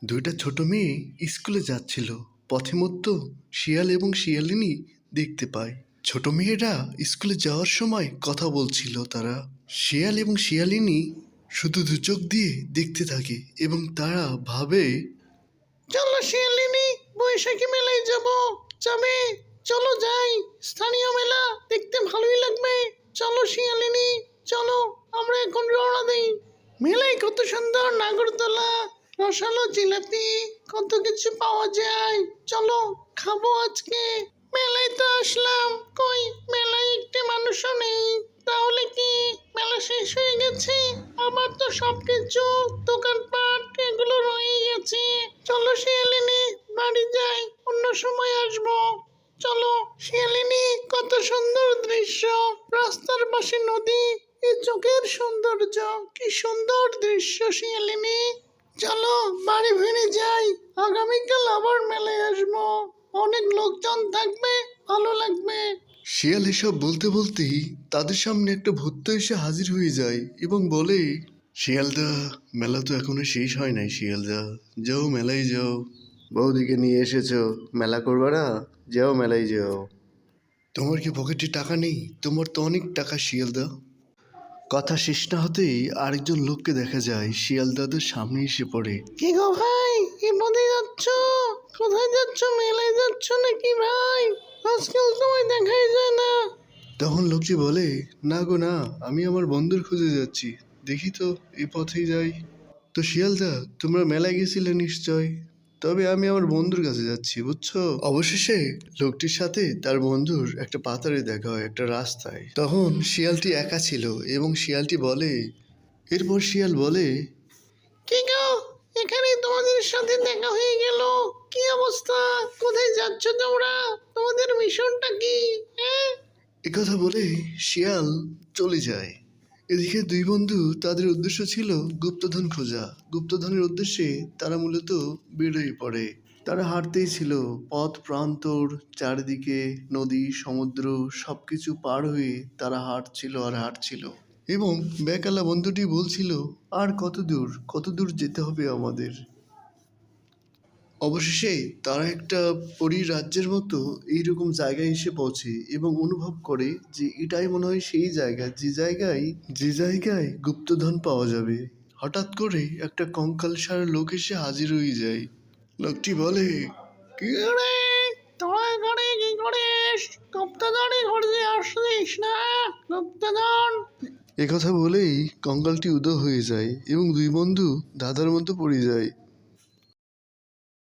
দুইটা ছোট মেয়ে স্কুলে যাচ্ছিল। পথে মধ্যে শিয়াল এবং শিয়ালিনী দেখতে পায়। ছোট মেয়েরা স্কুলে যাওয়ার সময় কথা বলছিল। তারা শিয়াল এবং শিয়ালিনী শুধু দু চোখ দিয়ে দেখতে থাকে এবং তারা ভাবে, চলো শিয়ালিনী, বৈশাখী মেলায় যাবে, চলো যাই, স্থানীয় মেলা দেখতে ভালোই লাগবে। চলো শিয়ালিনী, চলো আমরা এখন রওনা দেই। মেলায় কত সুন্দর নাগরদোলা, রসালো জিলাপি, কত কিছু পাওয়া যায়। চলো খাবো আজকে। মেলায় তো আসলাম, কই মেলায় একটি মানুষও নেই। তাহলে কি মেলা শেষ হয়ে গেছে? আবার তো সবকিছু দোকানপাট এগুলো রয়ে গেছে। চলো শিয়ালিনী, বাড়ি যাই, অন্য সময় আসবো। চলো শিয়ালিনী, কত সুন্দর দৃশ্য, রাস্তার পাশে নদী, এই চোখের সৌন্দর্য, কি সুন্দর দৃশ্য শিয়ালিনী। চলো বাড়ি ফিরে যাই, আগামীকাল আবার মেলায় আসবো, অনেক লোকজন থাকবে, ভালো লাগবে। শিয়াল এসব বলতে বলতেই তাদের সামনে একটা ভূত এসে হাজির হয়ে যায় এবং বলে, শিয়ালদা, মেলা তো এখনো শেষ হয় নাই। শিয়ালদা, যাও মেলায় যাও, বৌদিকে নিয়ে এসেছো, মেলা করবা না? যাও মেলায় যাও। তোমার কি পকেটে টাকা নেই? তোমার তো অনেক টাকা শিয়ালদা। কথা শেষ না হতেই আরেকজন লোককে দেখা যায় শিয়ালদাদের সামনে এসে পড়ে। কি গো ভাই, কি পথে যাচ্ছ? কোথায় যাচ্ছ? মেলায় যাচ্ছ নাকি ভাই? আজকাল তোমায় দেখাই যায় না। তখন লোকটি বলে, না গো না, আমি আমার বন্ধুর খুঁজে যাচ্ছি, দেখি তো এই পথেই যাই। তো শিয়ালদা, তোমরা মেলায় গেছিলে নিশ্চয়, তবে আমি আমার বন্ধুর কাছে যাচ্ছি, বুঝছো? অবশেষে লোকটির সাথে তার বন্ধুর একটা পাতারে দেখা হয় একটা রাস্তায়। তখন শিয়ালটি একা ছিল এবং শিয়ালটি বলে, এরপর শিয়াল বলে, কি গো, এখানে তোমাদের সাথে দেখা হয়ে গেল, কি অবস্থা? কোথায় যাচ্ছ তোমরা? তোমাদের মিশনটা কি? একথা বলে শিয়াল চলে যায়। এদিকে দুই বন্ধু, তাদের উদ্দেশ্য ছিল গুপ্তধন খোঁজা। গুপ্তধনের উদ্দেশ্যে তারা মূলত বেরিয়ে পড়ে। তারা হাঁটতেই ছিল, পথ প্রান্তর, চারিদিকে নদী সমুদ্র সবকিছু পার হয়ে তারা হাঁটছিল আর হাঁটছিল। এবং বেকালা বন্ধুটি বলছিল, আর কত দূর যেতে হবে আমাদের। অবশেষে তারা একটা পরিরাজ্যের মতো এইরকম জায়গায় এসে পৌঁছে এবং অনুভব করে যে এটাই মনে হয় সেই জায়গা যে জায়গায় গুপ্তধন পাওয়া যাবে। হঠাৎ করে একটা কঙ্কালসার লোক এসে হাজির হয়ে যায়। লোকটি বলে, কি রে, তোরা এখানে কি করিস? গুপ্তধনে ঘুরতে আসছিস না? গুপ্তধন। একথা বলেই কঙ্কালটি উধাও হয়ে যায় এবং দুই বন্ধু ধাঁধার মধ্যে পড়ে যায়।